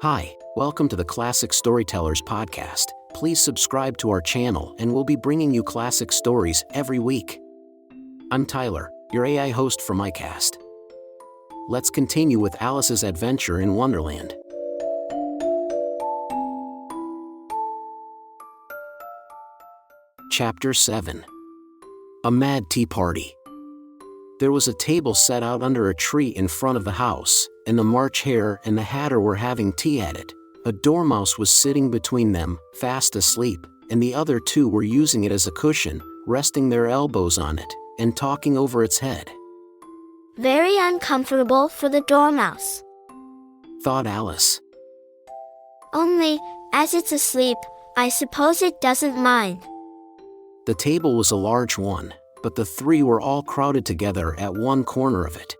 Hi, welcome to the Classic Storytellers podcast. Please subscribe to our channel and we'll be bringing you classic stories every week. I'm Tyler, your AI host from Aicast. Let's continue with Alice's adventure in Wonderland. Chapter 7. A Mad Tea Party. There was a table set out under a tree in front of the house, and the March Hare and the Hatter were having tea at it. A Dormouse was sitting between them, fast asleep, and the other two were using it as a cushion, resting their elbows on it, and talking over its head. Very uncomfortable for the Dormouse, thought Alice. Only, as it's asleep, I suppose it doesn't mind. The table was a large one, but the three were all crowded together at one corner of it.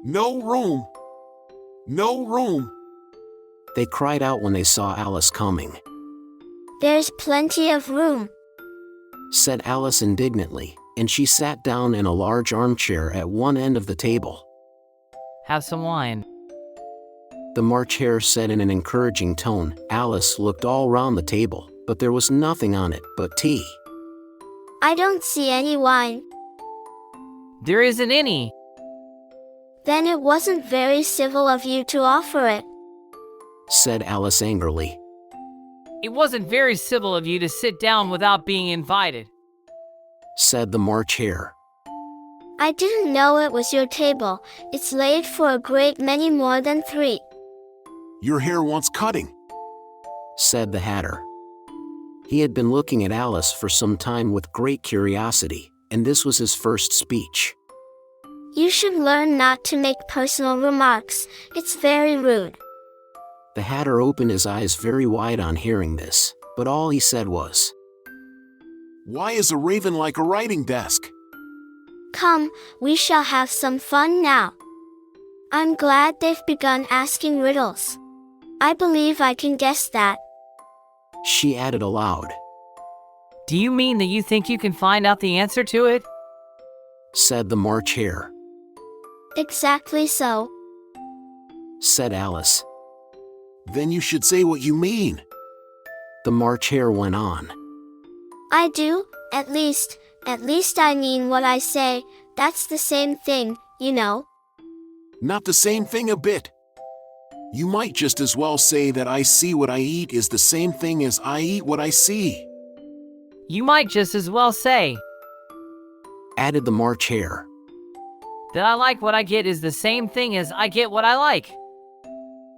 No room! No room! They cried out when they saw Alice coming. There's plenty of room, said Alice indignantly, and she sat down in a large armchair at one end of the table. Have some wine, the March Hare said in an encouraging tone. Alice looked all round the table, but there was nothing on it but tea. I don't see any wine. There isn't any. Then it wasn't very civil of you to offer it, said Alice angrily. It wasn't very civil of you to sit down without being invited, said the March Hare. I didn't know it was your table. It's laid for a great many more than 3. Your hair wants cutting, said the Hatter. He had been looking at Alice for some time with great curiosity, and this was his first speech. You should learn not to make personal remarks. It's very rude. The Hatter opened his eyes very wide on hearing this, but all he said was, Why is a raven like a writing desk? Come, we shall have some fun now. I'm glad they've begun asking riddles. I believe I can guess that, she added aloud. Do you mean that you think you can find out the answer to it? said the March Hare. Exactly so, said Alice. Then you should say what you mean, the March Hare went on. I do, at least I mean what I say. That's the same thing, you know. Not the same thing a bit. You might just as well say that I see what I eat is the same thing as I eat what I see. You might just as well say, added the March Hare, that I like what I get is the same thing as I get what I like.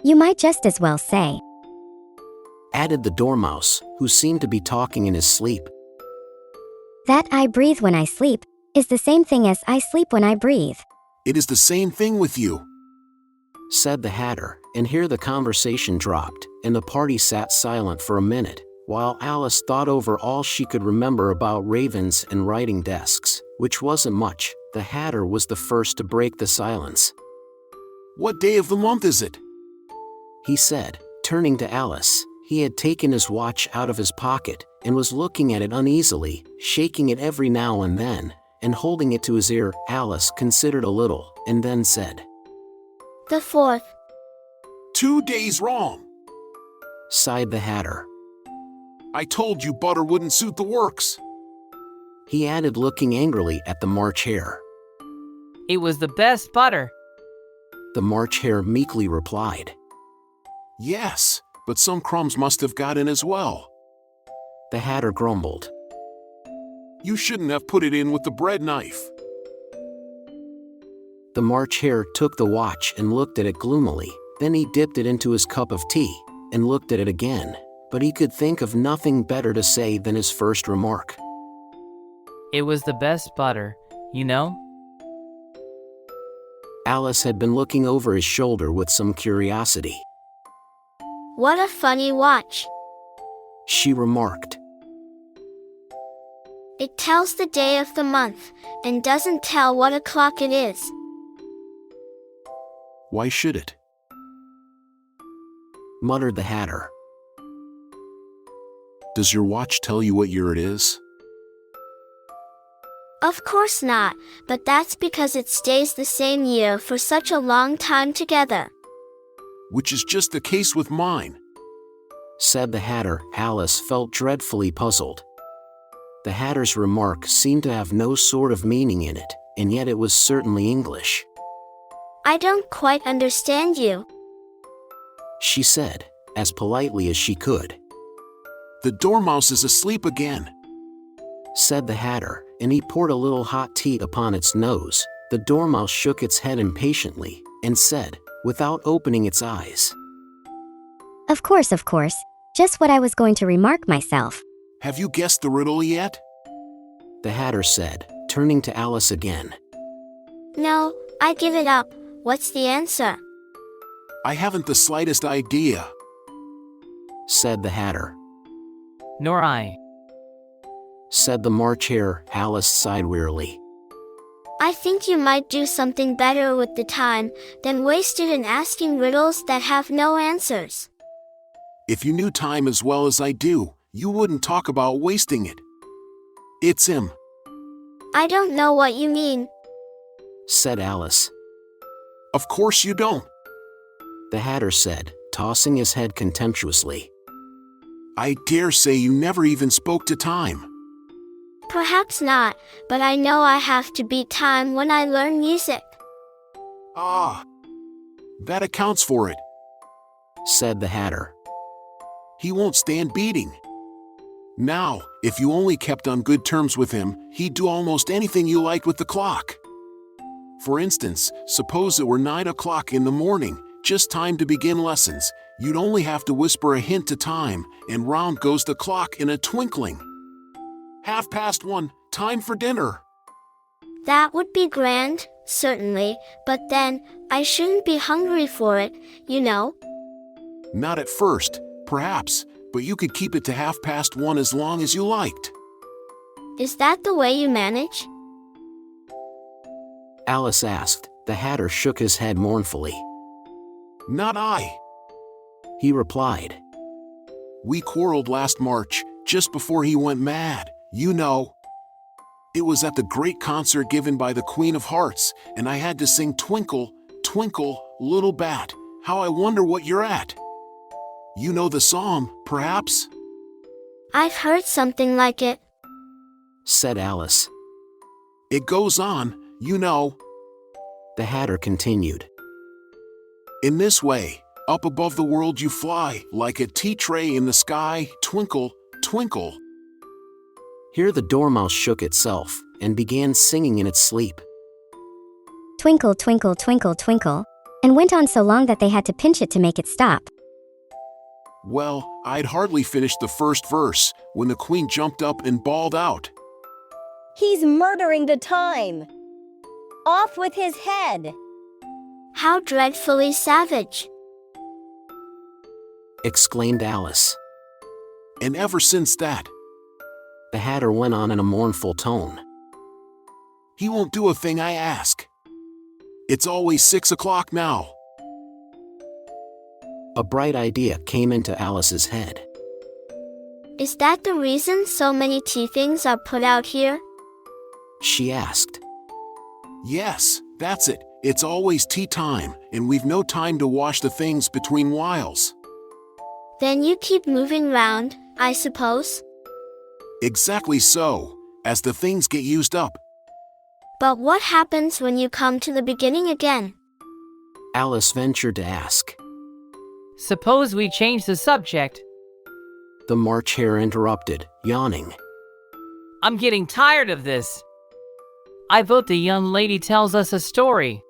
You might just as well say, added the Dormouse, who seemed to be talking in his sleep. that I breathe when I sleep is the same thing as I sleep when I breathe. It is the same thing with you, said the Hatter, and here the conversation dropped, and the party sat silent for a minute, while Alice thought over all she could remember about ravens and writing desks, which wasn't much. The Hatter was the first to break the silence. What day of the month is it? he said, turning to Alice. He had taken his watch out of his pocket, and was looking at it uneasily, shaking it every now and then, and holding it to his ear. Alice considered a little, and then said, The 4th. 2 days wrong, sighed the Hatter. I told you butter wouldn't suit the works, he added, looking angrily at the March Hare. It was the best butter, the March Hare meekly replied. Yes, but some crumbs must have got in as well, the Hatter grumbled. You shouldn't have put it in with the bread knife. The March Hare took the watch and looked at it gloomily. Then he dipped it into his cup of tea, and looked at it again, but he could think of nothing better to say than his first remark. It was the best butter, you know? Alice had been looking over his shoulder with some curiosity. What a funny watch, she remarked. It tells the day of the month, and doesn't tell what o'clock it is. Why should it? muttered the Hatter. Does your watch tell you what year it is? Of course not, but that's because it stays the same year for such a long time together. which is just the case with mine, said the Hatter. Alice felt dreadfully puzzled. The Hatter's remark seemed to have no sort of meaning in it, and yet it was certainly English. I don't quite understand you, she said, as politely as she could. The Dormouse is asleep again, said the Hatter, and he poured a little hot tea upon its nose. The Dormouse shook its head impatiently, and said, without opening its eyes, Of course, just what I was going to remark myself. Have you guessed the riddle yet? The Hatter said, turning to Alice again. No, I give it up. What's the answer? I haven't the slightest idea, said the Hatter. Nor I. Said the March Hare. Alice sighed wearily. I think you might do something better with the time than waste it in asking riddles that have no answers. If you knew time as well as I do, you wouldn't talk about wasting it. It's him, I don't know what you mean. said Alice. Of course you don't. The Hatter said, tossing his head contemptuously. I dare say you never even spoke to time. Perhaps not, but I know I have to beat time when I learn music. Ah, that accounts for it, said the Hatter. He won't stand beating. Now, if you only kept on good terms with him, he'd do almost anything you liked with the clock. For instance, suppose it were 9 o'clock in the morning, just time to begin lessons. You'd only have to whisper a hint to time, and round goes the clock in a twinkling. 1:30, time for dinner. That would be grand, certainly, but then, I shouldn't be hungry for it, you know. Not at first, perhaps, but you could keep it to 1:30 as long as you liked. Is that the way you manage? Alice asked. The Hatter shook his head mournfully. Not I, he replied. We quarreled last March, just before he went mad, you know. It was at the great concert given by the Queen of Hearts, and I had to sing Twinkle, Twinkle, Little Bat, how I wonder what you're at. You know the song, perhaps? I've heard something like it, said Alice. It goes on, you know. The Hatter continued. In this way, up above the world you fly, like a tea tray in the sky, twinkle, twinkle. Here the Dormouse shook itself, and began singing in its sleep. Twinkle, twinkle, twinkle, twinkle, and went on so long that they had to pinch it to make it stop. Well, I'd hardly finished the first verse, when the Queen jumped up and bawled out. He's murdering the time! Off with his head! How dreadfully savage, exclaimed Alice. And ever since that, the Hatter went on in a mournful tone, he won't do a thing I ask. It's always 6 o'clock now. A bright idea came into Alice's head. Is that the reason so many tea things are put out here? She asked. Yes, that's it. It's always tea time, and we've no time to wash the things between whiles. Then you keep moving round, I suppose? Exactly so, as the things get used up. But what happens when you come to the beginning again? Alice ventured to ask. Suppose we change the subject. The March Hare interrupted, yawning. I'm getting tired of this. I vote the young lady tells us a story.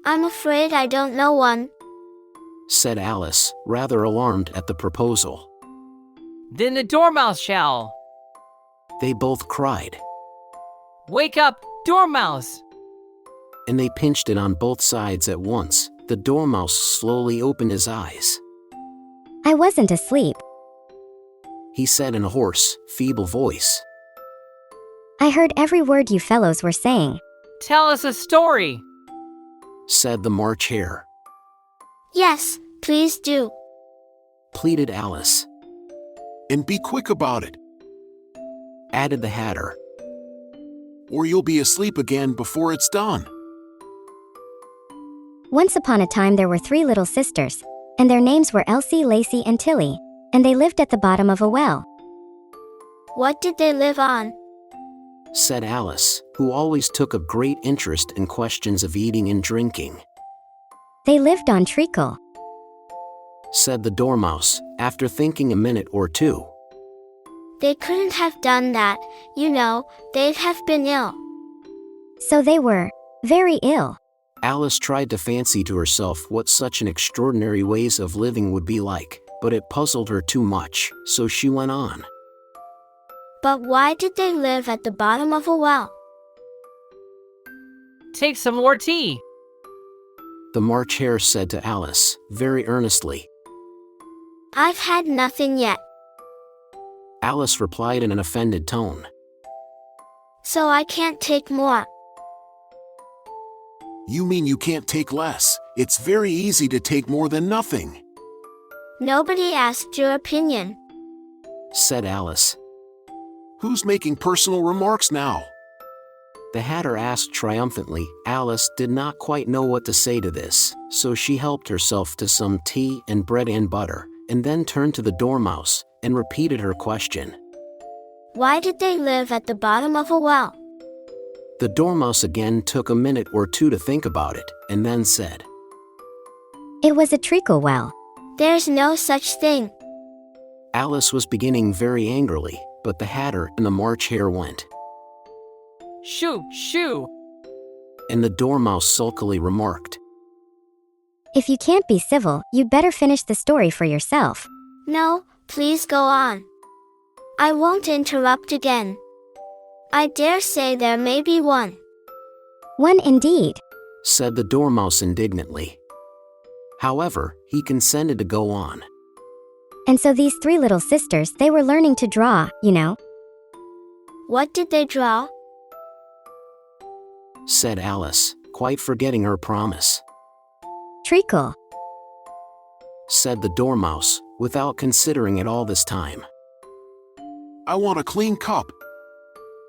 I'm afraid I don't know one, said Alice, rather alarmed at the proposal. Then the Dormouse shall. They both cried. Wake up, Dormouse! And they pinched it on both sides at once. The Dormouse slowly opened his eyes. I wasn't asleep, he said in a hoarse, feeble voice. I heard every word you fellows were saying. Tell us a story, said the March Hare. Yes, please do, pleaded Alice. And be quick about it, added the Hatter. Or you'll be asleep again before it's done. Once upon a time there were 3 little sisters, and their names were Elsie, Lacey, and Tilly, and they lived at the bottom of a well. What did they live on? Said Alice, who always took a great interest in questions of eating and drinking. They lived on treacle. Said the Dormouse, after thinking a minute or two. They couldn't have done that, they'd have been ill. So they were very ill. Alice tried to fancy to herself what such an extraordinary ways of living would be like, but it puzzled her too much, so she went on. But why did they live at the bottom of a well? Take some more tea. The March Hare said to Alice, very earnestly. I've had nothing yet. Alice replied in an offended tone. So I can't take more. You mean you can't take less? It's very easy to take more than nothing. Nobody asked your opinion. Said Alice. Who's making personal remarks now? The Hatter asked triumphantly. Alice did not quite know what to say to this, so she helped herself to some tea and bread and butter, and then turned to the Dormouse and repeated her question. Why did they live at the bottom of a well? The Dormouse again took a minute or two to think about it, and then said, It was a treacle well. There's no such thing. Alice was beginning very angrily, but the Hatter and the March Hare went. Shoo, shoo. And the Dormouse sulkily remarked, If you can't be civil, you'd better finish the story for yourself. No, please go on. I won't interrupt again. I dare say there may be one. One indeed. Said the Dormouse indignantly. However, he consented to go on. And so these 3 little sisters, they were learning to draw, What did they draw? Said Alice, quite forgetting her promise. Treacle. Said the Dormouse, without considering it all this time. I want a clean cup.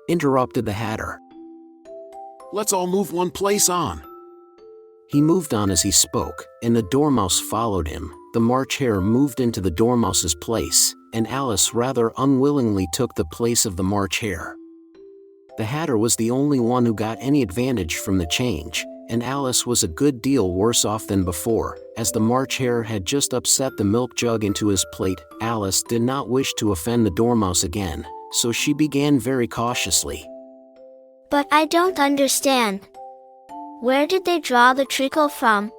Interrupted the Hatter. Let's all move one place on. He moved on as he spoke, and the Dormouse followed him. The March Hare moved into the Dormouse's place, and Alice rather unwillingly took the place of the March Hare. The Hatter was the only one who got any advantage from the change, and Alice was a good deal worse off than before, as the March Hare had just upset the milk jug into his plate. Alice did not wish to offend the Dormouse again, so she began very cautiously. But I don't understand. Where did they draw the treacle from?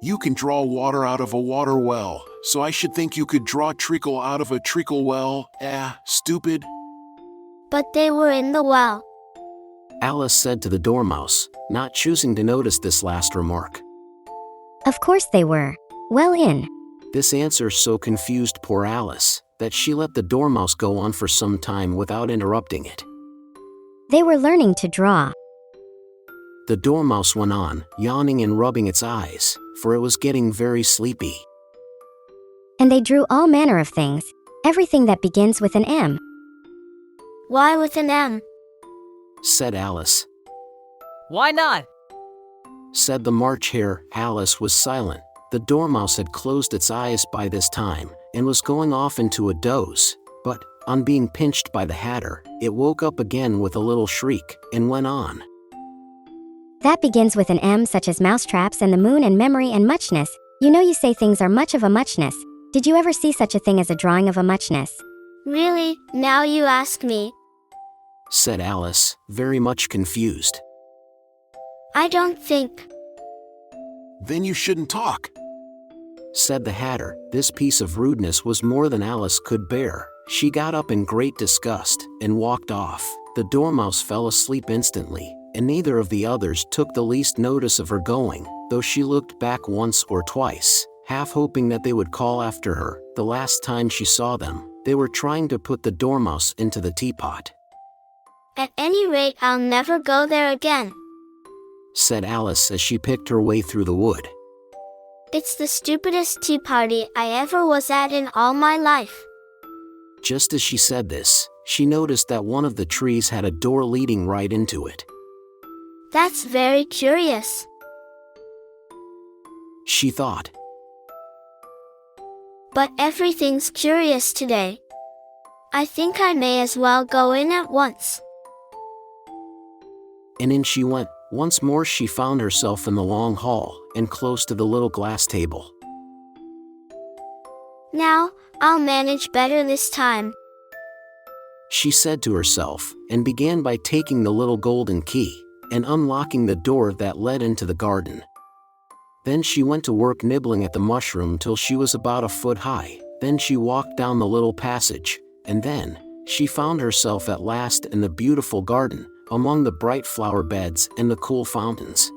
You can draw water out of a water well, so I should think you could draw treacle out of a treacle well. Stupid. But they were in the well. Alice said to the Dormouse, not choosing to notice this last remark. Of course they were. Well in. This answer so confused poor Alice, that she let the Dormouse go on for some time without interrupting it. They were learning to draw. The Dormouse went on, yawning and rubbing its eyes, for it was getting very sleepy. And they drew all manner of things, everything that begins with an M. Why with an M? Said Alice. Why not? Said the March Hare. Alice was silent. The Dormouse had closed its eyes by this time, and was going off into a doze, but, on being pinched by the Hatter, it woke up again with a little shriek, and went on. That begins with an M, such as mousetraps and the moon and memory and muchness. You say things are much of a muchness. Did you ever see such a thing as a drawing of a muchness? Really, now you ask me. Said Alice, very much confused. I don't think. Then you shouldn't talk. Said the Hatter. This piece of rudeness was more than Alice could bear. She got up in great disgust, and walked off. The Dormouse fell asleep instantly, and neither of the others took the least notice of her going, though she looked back once or twice, half hoping that they would call after her. The last time she saw them, they were trying to put the Dormouse into the teapot. At any rate, I'll never go there again. Said Alice as she picked her way through the wood. It's the stupidest tea party I ever was at in all my life. Just as she said this, she noticed that one of the trees had a door leading right into it. That's very curious. she thought. But everything's curious today. I think I may as well go in at once. And in she went. Once more she found herself in the long hall, and close to the little glass table. Now, I'll manage better this time, she said to herself, and began by taking the little golden key, and unlocking the door that led into the garden. Then she went to work nibbling at the mushroom till she was about a foot high. Then she walked down the little passage, and then she found herself at last in the beautiful garden, among the bright flower beds and the cool fountains.